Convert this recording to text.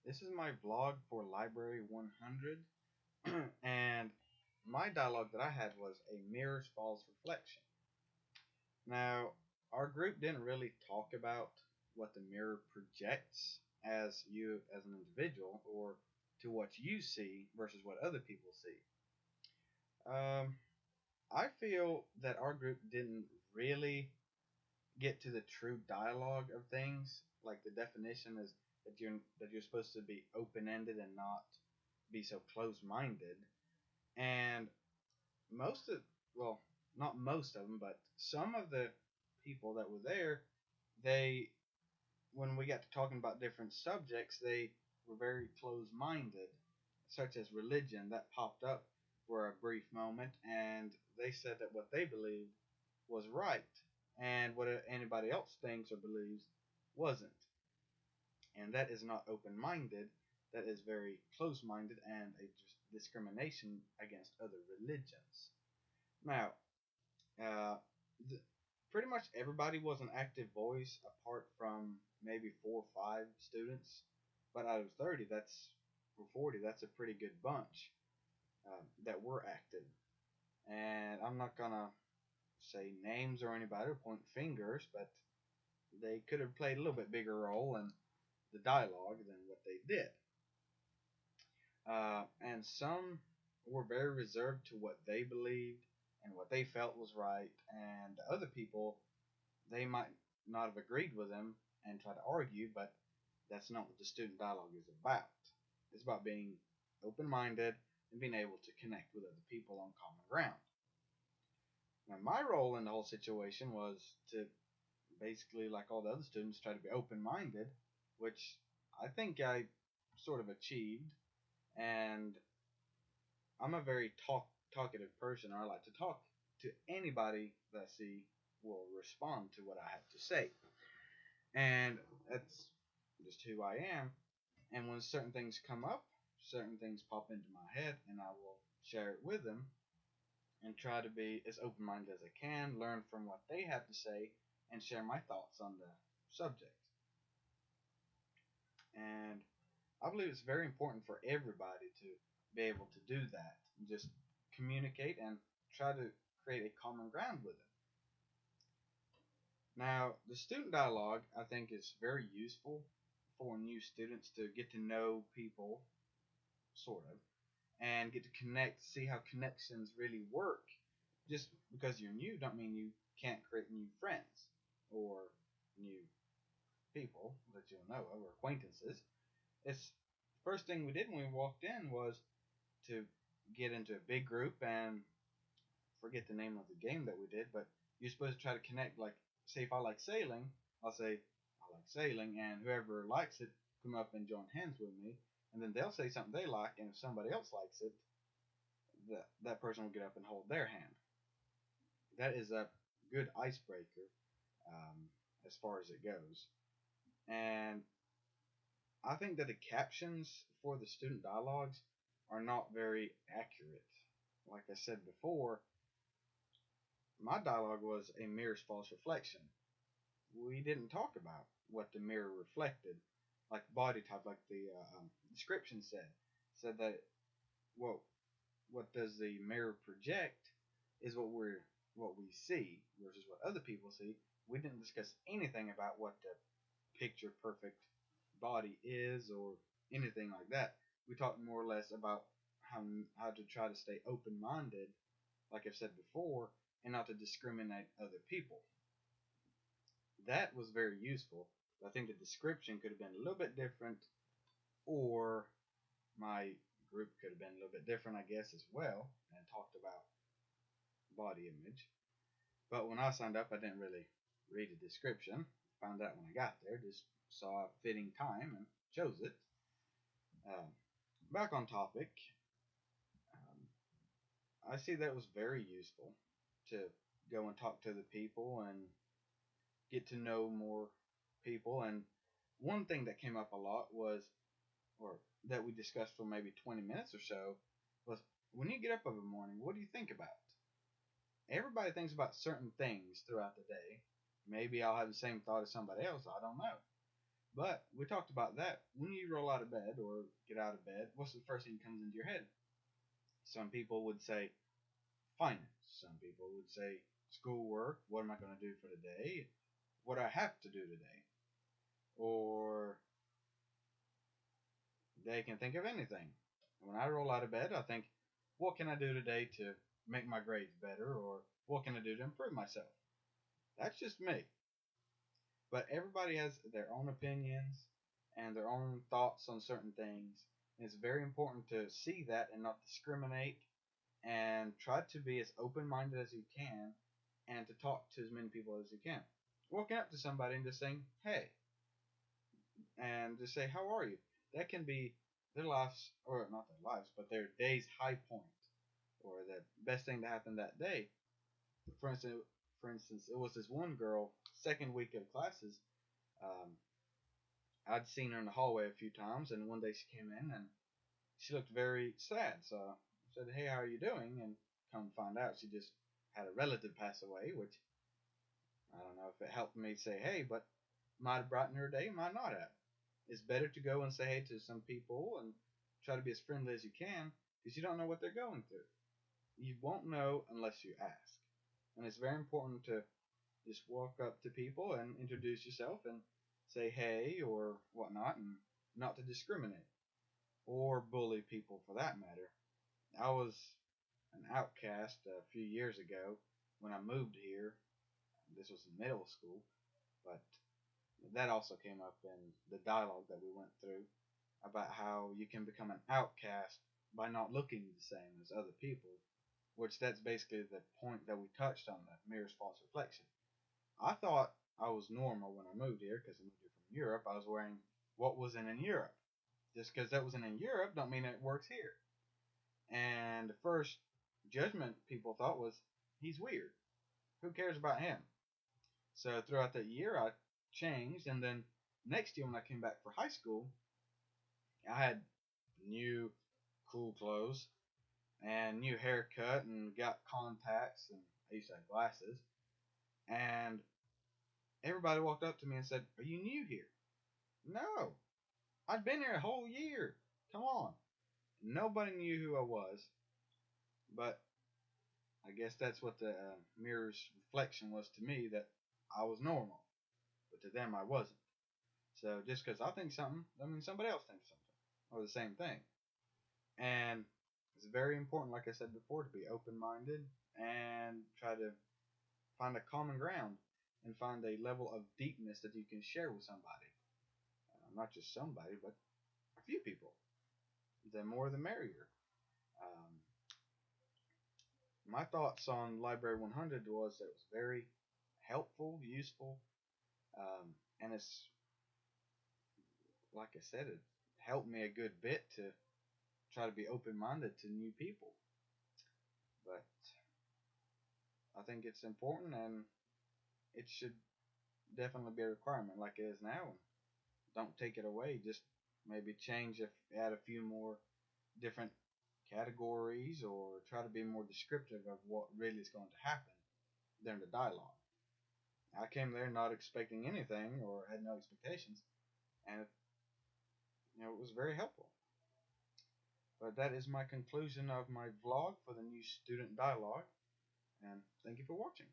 This is my vlog for Library 100, and my dialogue that I had was a mirror's false reflection. Now, our group didn't really talk about what the mirror projects as you as an individual or to what you see versus what other people see. Um, I feel that our group didn't really get to the true dialogue of things. Like the definition is that you're supposed to be open ended and not be so close minded. And most of well, not most of them, but some of the people that were there, they when we got to talking about different subjects, they were very close minded, such as religion. That popped up for a brief moment, and they said that what they believed was right, and what anybody else thinks or believes wasn't. And that is not open minded. That is very close minded and a discrimination against other religions. Now, uh, th- pretty much everybody was an active voice apart from maybe 4 or 5 students. But out of 30, that's or 40, that's a pretty good bunch that were active. And I'm not gonna say names or anybody or point fingers, but they could have played a little bit bigger role in the dialogue than what they did. And some were very reserved to what they believed and what they felt was right, and other people, they might not have agreed with them and try to argue, but that's not what the student dialogue is about. It's about being open minded and being able to connect with other people on common ground. Now, my role in the whole situation was to basically, like all the other students, try to be open minded, which I think I sort of achieved. And I'm a very talkative person. I like to talk to anybody that I see will respond to what I have to say. And that's just who I am. And when certain things come up, certain things pop into my head, and I will share it with them and try to be as open minded as I can, learn from what they have to say, and share my thoughts on the subject. And I believe it's very important for everybody to be able to do that and just communicate and try to create a common ground with it. Now, the student dialogue I think is very useful for new students to get to know people, sort of, and get to connect, see how connections really work. Just because you're new, don't mean you can't create new friends or new people that you'll know of or acquaintances. It's first thing we did when we walked in was to get into a big group and forget the name of the game that we did, but you're supposed to try to connect. Like, say if I like sailing, I'll say I like sailing, and whoever likes it come up and join hands with me, and then they'll say something they like, and if somebody else likes it, that person will get up and hold their hand. That is a good icebreaker as far as it goes. And I think that the captions for the student dialogues are not very accurate. Like I said before, my dialogue was a mirror's false reflection. We didn't talk about what the mirror reflected, like body type, like the description said that what what does the mirror project is what we see versus what other people see. We didn't discuss anything about what the picture perfect body is or anything like that. We talked more or less about how to try to stay open minded, like I've said before, and not to discriminate other people. That was very useful. I think the description could have been a little bit different, or my group could have been a little bit different, I guess, as well, and talked about body image. But when I signed up, I didn't really read the description. Found out when I got there, just saw a fitting time and chose it. Um, Back on topic, I see that was very useful to go and talk to the people and get to know more people. And one thing that came up a lot was, or that we discussed for maybe 20 minutes or so, was when you get up every morning, what do you think about? Everybody thinks about certain things throughout the day. Maybe I'll have the same thought as somebody else. I don't know. But we talked about that. When you roll out of bed or get out of bed, what's the first thing that comes into your head? Some people would say finance. Some people would say schoolwork. What am I going to do for the day? What do I have to do today? Or they can think of anything. When I roll out of bed, I think, what can I do today to make my grades better? Or what can I do to improve myself? That's just me. But everybody has their own opinions and their own thoughts on certain things. And it's very important to see that and not discriminate and try to be as open minded as you can and to talk to as many people as you can. Walking up to somebody and just saying, hey, and just say, how are you? That can be their lives, or not their lives, but their day's high point or the best thing to happen that day. For instance, it was this one girl, second week of classes. Um, I'd seen her in the hallway a few times, and one day she came in and she looked very sad. So I said, "Hey, how are you doing?" And come find out, she just had a relative pass away, which I don't know if it helped me say, "Hey," but might have brightened her day, might not have. It's better to go and say hey to some people and try to be as friendly as you can because you don't know what they're going through. You won't know unless you ask, and it's very important to just walk up to people and introduce yourself and say hey or whatnot, and not to discriminate or bully people for that matter. I was an outcast a few years ago when I moved here. This was in middle school, but that also came up in the dialogue that we went through about how you can become an outcast by not looking the same as other people, which that's basically the point that we touched on, the mirror's false reflection. I thought I was normal when I moved here because I moved here from Europe. I was wearing what wasn't in Europe. Just because that wasn't in Europe don't mean it works here. And the first judgment people thought was, he's weird. Who cares about him? So throughout that year, I changed. And then next year, when I came back for high school, I had new cool clothes and new haircut and got contacts. And I used to have glasses. And everybody walked up to me and said, "Are you new here?" No, I'd been here a whole year. Come on. Nobody knew who I was, but I guess that's what the mirror's reflection was to me, that I was normal, but to them I wasn't. So just because I think something, I mean somebody else thinks something, or the same thing. And it's very important, like I said before, to be open-minded and try to find a common ground and find a level of deepness that you can share with somebody. Not just somebody, but a few people. The more the merrier. Um, my thoughts on Library 100 was that it was very helpful, useful, and it's like I said, it helped me a good bit to try to be open-minded to new people. But I think it's important, and it should definitely be a requirement, like it is now. And don't take it away. Just maybe change, if add a few more different categories, or try to be more descriptive of what really is going to happen during the dialogue. I came there not expecting anything or had no expectations, and it was very helpful. But that is my conclusion of my vlog for the new student dialogue, and thank you for watching.